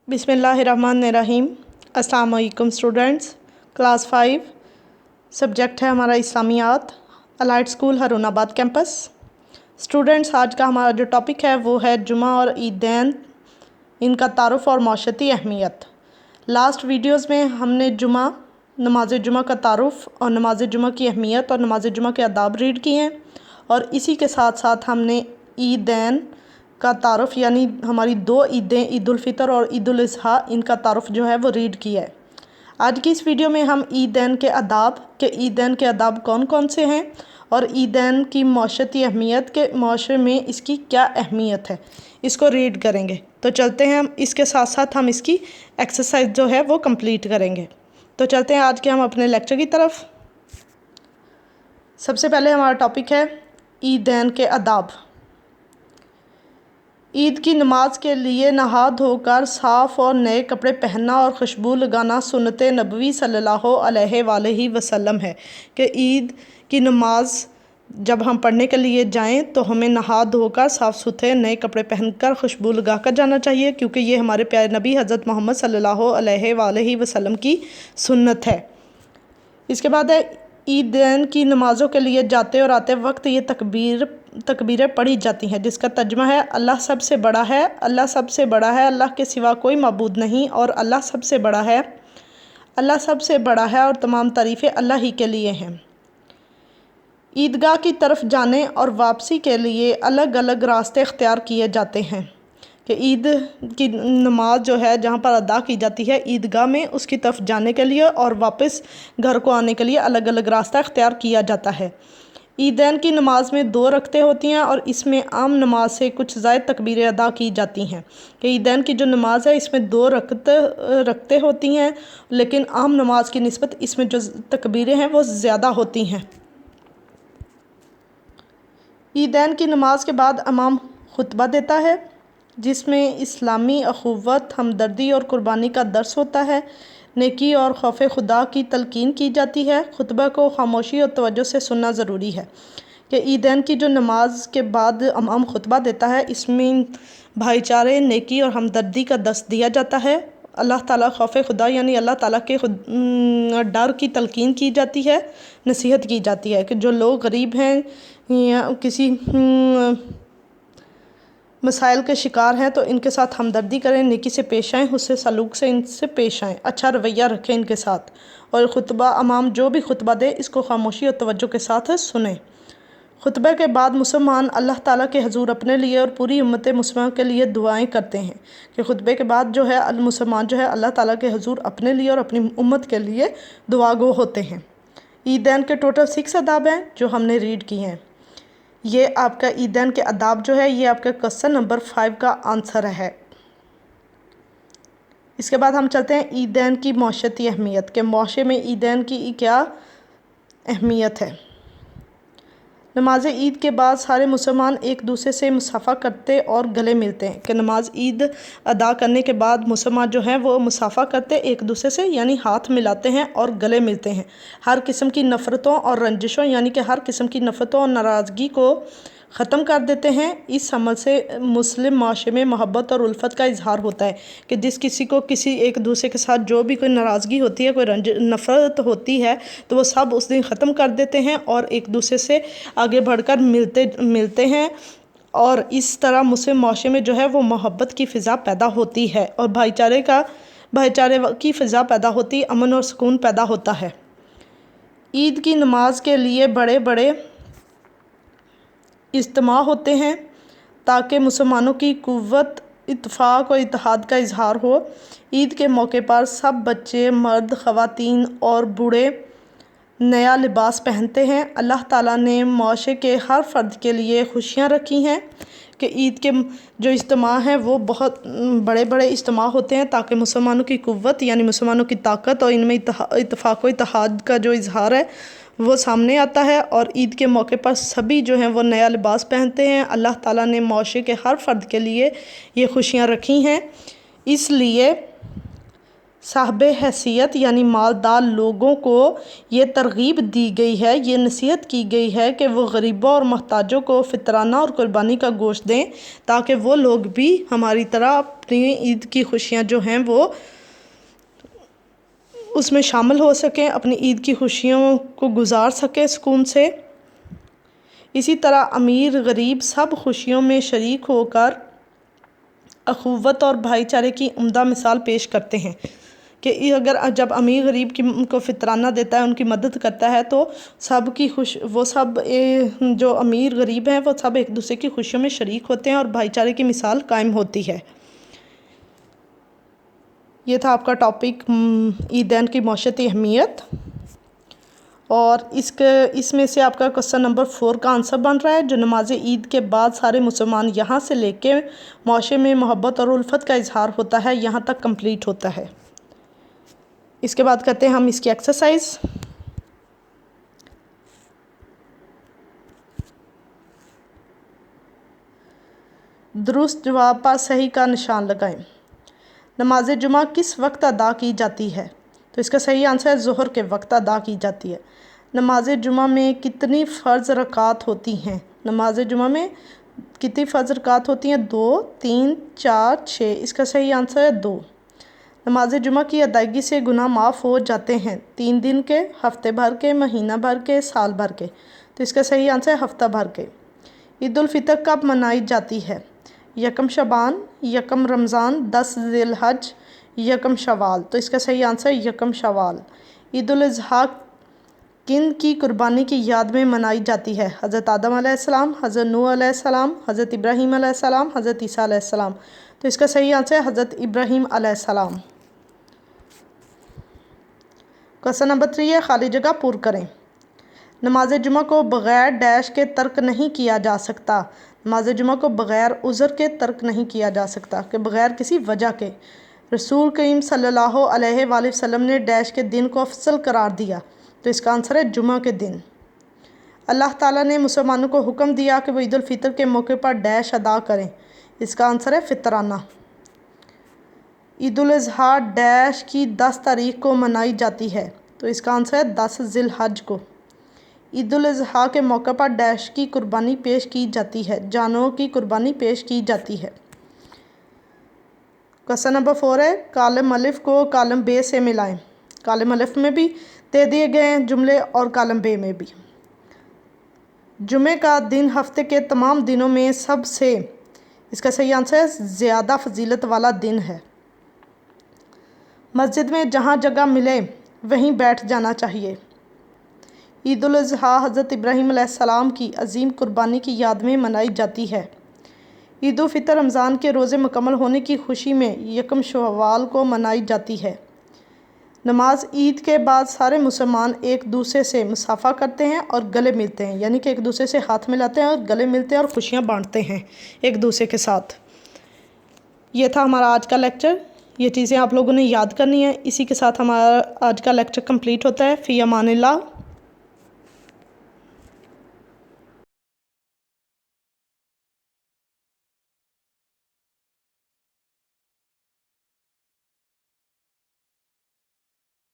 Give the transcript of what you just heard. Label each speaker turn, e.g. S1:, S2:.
S1: बिस्मिल्लाहिर्रहमानिर्रहीम। अस्सलाम वालेकुम स्टूडेंट्स। क्लास 5 सब्जेक्ट है हमारा इस्लामियात, अलाइड स्कूल हरुनाबाद कैंपस। स्टूडेंट्स, आज का हमारा जो टॉपिक है वो है जुमा और ईदैन, इनका तारुफ़ और माशरती अहमियत। लास्ट वीडियोस में हमने नमाज जुमा का तारुफ़ और नमाज जुमा की अहमियत और नमाज जुमा के आदाब रीड किए हैं, और इसी के साथ साथ हमने ईदैन का तारुफ़ यानी हमारी दो ईदें, ईद उल फ़ितर और ईद उल अज़हा, इनका तारुफ़ जो है वो रीड किया है। आज की इस वीडियो में हम ईदैन के आदाब कौन कौन से हैं और ईदैन की माशरती अहमियत के माशरे में इसकी क्या अहमियत है, इसको रीड करेंगे। तो चलते हैं, हम इसके साथ साथ हम इसकी एक्सरसाइज जो है वो कंप्लीट करेंगे। तो चलते हैं आज के हम अपने लेक्चर की तरफ। सबसे पहले हमारा टॉपिक है ईदैन के आदाब। ईद की नमाज के लिए नहा धोकर साफ़ और नए कपड़े पहनना और खुशबू लगाना सुन्नत नबवी सल्लल्लाहु अलैहि वसल्लम है कि ईद की नमाज जब हम पढ़ने के लिए जाएं तो हमें नहा धोकर साफ़ सुथरे नए कपड़े पहनकर खुशबू लगाकर जाना चाहिए, क्योंकि ये हमारे प्यारे नबी हज़रत मोहम्मद सल्लल्लाहु अलैहि वसल्लम की सुन्नत है। इसके बाद है ईदैन की नमाज़ों के लिए जाते और आते वक्त ये तकबीरें पढ़ी जाती हैं, जिसका तर्जुमा है अल्लाह सबसे बड़ा है, अल्लाह सबसे बड़ा है, अल्लाह के सिवा कोई माबूद नहीं, और अल्लाह सबसे बड़ा है, अल्लाह सबसे बड़ा है, और तमाम तारीफ़ें अल्लाह ही के लिए हैं। ईदगाह की तरफ जाने और वापसी के लिए अलग अलग रास्ते इख्तियार किए जाते हैं कि ईद की नमाज जो है जहाँ पर अदा की जाती है ईदगाह में, उसकी तरफ जाने के लिए और वापस घर को आने के लिए अलग अलग रास्ता इख्तियार किया जाता है। ईदैन की नमाज में 2 रकतें होती हैं और इसमें आम नमाज से कुछ ज़ायद तकबीरें अदा की जाती हैं कि ईदैन की जो नमाज है इसमें 2 रकतें होती हैं, लेकिन आम नमाज की निस्बत इसमें जो तकबीरें हैं वो ज़्यादा होती हैं। ईदैन की नमाज के बाद इमाम खुतबा देता है, जिसमें इस्लामी अखुवत, हमदर्दी और कुर्बानी का दर्स होता है। नेकी और खौफ खुदा की तलकीन की जाती है। खुतबा को खामोशी और तवज्जो से सुनना ज़रूरी है कि ईदैन की जो नमाज के बाद इमाम खुतबा देता है इसमें भाईचारे, नेकी और हमदर्दी का दर्स दिया जाता है। अल्लाह ताला खौफ खुदा यानी अल्लाह ताला के डर की तलकीन की जाती है, नसीहत की जाती है कि जो लोग गरीब हैं या किसी मसाइल के शिकार हैं तो इनके साथ हमदर्दी करें, नेकी से पेश आएँ, हुस्न सलूक से इनसे पेश आएँ, अच्छा रवैया रखें इनके साथ। और खुतबा इमाम जो भी खुतबा दे इसको खामोशी और तवज्जो के साथ सुने। खुतबे के बाद मुसलमान अल्लाह ताला के हजूर अपने लिए और पूरी उम्मत मुस्लिमा के लिए दुआएं करते हैं कि खुतबे के बाद जो है मुसलमान जो है अल्लाह ताला के हजूर अपने लिए और अपनी उम्मत के लिए दुआगो होते हैं। ईदैन के टोटल 6 आदाब हैं जो हमने रीड किए हैं। ये आपका ईदैन के आदाब जो है ये आपका क्वेश्चन नंबर 5 का आंसर है। इसके बाद हम चलते हैं ईदैन की माशरती अहमियत के माशरे में ईदैन की क्या अहमियत है। नमाज ईद के बाद सारे मुसलमान एक दूसरे से मुसाफ़ा करते और गले मिलते हैं कि नमाज ईद अदा करने के बाद मुसलमान जो हैं वो मुसाफ़ा करते एक दूसरे से यानी हाथ मिलाते हैं और गले मिलते हैं। हर किस्म की नफ़रतों और रंजिशों यानी कि हर किस्म की नफ़रतों और नाराज़गी को ख़त्म कर देते हैं। इस अमल से मुस्लिम माशरे में मोहब्बत और उल्फत का इजहार होता है कि जिस किसी को किसी एक दूसरे के साथ जो भी कोई नाराज़गी होती है, कोई नफ़रत होती है, तो वो सब उस दिन ख़त्म कर देते हैं और एक दूसरे से आगे बढ़कर मिलते हैं, और इस तरह मुस्लिम माशरे में जो है वो मोहब्बत की फ़िज़ा पैदा होती है और भाईचारे की फ़िज़ा पैदा होती, अमन और सुकून पैदा होता है। ईद की नमाज के लिए बड़े बड़े इज्तिमा होते हैं ताकि मुसलमानों की कुव्वत, इत्तेफाक और इत्तेहाद का इजहार हो। ईद के मौके पर सब बच्चे, मर्द, ख़वातीन और बूढ़े नया लिबास पहनते हैं। अल्लाह ताला ने माशरे के हर फ़र्द के लिए खुशियाँ रखी हैं कि ईद के जो इज्तिमा हैं वो बहुत बड़े बड़े इज्तिमा होते हैं ताकि मुसलमानों की कुव्वत यानी मुसलमानों की ताकत और इनमें इत्तेफाक और इत्तेहाद का जो इजहार है वो सामने आता है। और ईद के मौके पर सभी जो हैं वो नया लिबास पहनते हैं। अल्लाह ताला ने माशरे के हर फ़र्द के लिए ये खुशियाँ रखी हैं, इसलिए صاحب حیثیت یعنی مالدار لوگوں کو یہ ترغیب دی گئی ہے، یہ نصیحت کی گئی ہے کہ وہ غریبوں اور محتاجوں کو فطرانہ اور قربانی کا گوشت دیں تاکہ وہ لوگ بھی ہماری طرح اپنی عید کی خوشیاں جو ہیں وہ اس میں شامل ہو سکیں، اپنی عید کی خوشیوں کو گزار سکیں سکون سے۔ اسی طرح امیر غریب سب خوشیوں میں شریک ہو کر اخوت اور بھائی چارے کی عمدہ مثال پیش کرتے ہیں کہ جب امیر غریب کو فطرانہ دیتا ہے، ان کی مدد کرتا ہے تو سب جو امیر غریب ہیں وہ سب ایک دوسرے کی خوشیوں میں شریک ہوتے ہیں اور بھائی چارے کی مثال قائم ہوتی ہے۔ یہ تھا آپ کا ٹاپک عیدین کی معاشرتی اہمیت، اور اس میں سے آپ کا کوسچن نمبر 4 کا آنسر بن رہا ہے، جو نماز عید کے بعد سارے مسلمان یہاں سے لے کے معاشرے میں محبت اور الفت کا اظہار ہوتا ہے یہاں تک کمپلیٹ ہوتا ہے۔ اس کے بعد کرتے ہیں ہم اس کی ایکسرسائز۔ درست جواب پر صحیح کا نشان لگائیں۔ نماز جمعہ کس وقت ادا کی جاتی ہے؟ تو اس کا صحیح آنسر ہے ظہر کے وقت ادا کی جاتی ہے۔ نماز جمعہ میں کتنی فرض رکعات ہوتی ہیں؟ نماز جمعہ میں کتنی فرض رکعات ہوتی ہیں؟ 2، 3، 4، 6۔ اس کا صحیح آنسر ہے 2۔ نماز جمعہ کی ادائیگی سے گناہ معاف ہو جاتے ہیں 3 دن کے، ہفتے بھر کے، مہینہ بھر کے، سال بھر کے۔ تو اس کا صحیح آنسر ہے ہفتہ بھر کے۔ عید الفطر کب منائی جاتی ہے؟ 1 شعبان، 1 رمضان، 10 ذی الحج، 1 شوال۔ تو اس کا صحیح آنسر ہے 1 شوال۔ عید الاضحیٰ کن کی قربانی کی یاد میں منائی جاتی ہے؟ حضرت آدم علیہ السلام، حضرت نوح علیہ السلام، حضرت ابراہیم علیہ السلام، حضرت عیسیٰ علیہ السلام۔ تو اس کا صحیح آنسر ہے حضرت ابراہیم علیہ السلام۔ کوسچن نمبر 3 ہے، خالی جگہ پر کریں۔ نماز جمعہ کو بغیر ڈیش کے ترک نہیں کیا جا سکتا۔ نماز جمعہ کو بغیر عذر کے ترک نہیں کیا جا سکتا، کہ بغیر کسی وجہ کے۔ رسول کریم صلی اللہ علیہ وآلہ وسلم نے ڈیش کے دن کو افضل قرار دیا، تو اس کا آنسر ہے جمعہ کے دن۔ اللہ تعالیٰ نے مسلمانوں کو حکم دیا کہ وہ عید الفطر کے موقع پر ڈیش ادا کریں، اس کا آنسر ہے فطرانہ۔ عید الاضحیٰ ڈیش کی 10 تاریخ کو منائی جاتی ہے، تو اس کا آنسر ہے 10 ذی الحج کو۔ عید الاضحیٰ کے موقع پر ڈیش کی قربانی پیش کی جاتی ہے، جانوروں کی قربانی پیش کی جاتی ہے۔ کوسچن نمبر 4 ہے، کالم الف کو کالم بے سے ملائیں۔ کالم الف میں بھی دے دیے گئے ہیں جملے اور کالم بے میں بھی۔ جمعے کا دن ہفتے کے تمام دنوں میں سب سے، اس کا صحیح آنسر ہے زیادہ فضیلت والا دن ہے۔ مسجد میں جہاں جگہ ملے وہیں بیٹھ جانا چاہیے۔ عید الاضحیٰ حضرت ابراہیم علیہ السلام کی عظیم قربانی کی یاد میں منائی جاتی ہے۔ عید الفطر رمضان کے روزے مکمل ہونے کی خوشی میں 1 شوال کو منائی جاتی ہے۔ نماز عید کے بعد سارے مسلمان ایک دوسرے سے مصافحہ کرتے ہیں اور گلے ملتے ہیں، یعنی کہ ایک دوسرے سے ہاتھ ملاتے ہیں اور گلے ملتے ہیں اور خوشیاں بانٹتے ہیں ایک دوسرے کے ساتھ۔ یہ تھا ہمارا آج کا لیکچر، یہ چیزیں آپ لوگوں نے یاد کرنی ہیں۔ اسی کے ساتھ ہمارا آج کا لیکچر کمپلیٹ ہوتا ہے۔ فی امان اللہ۔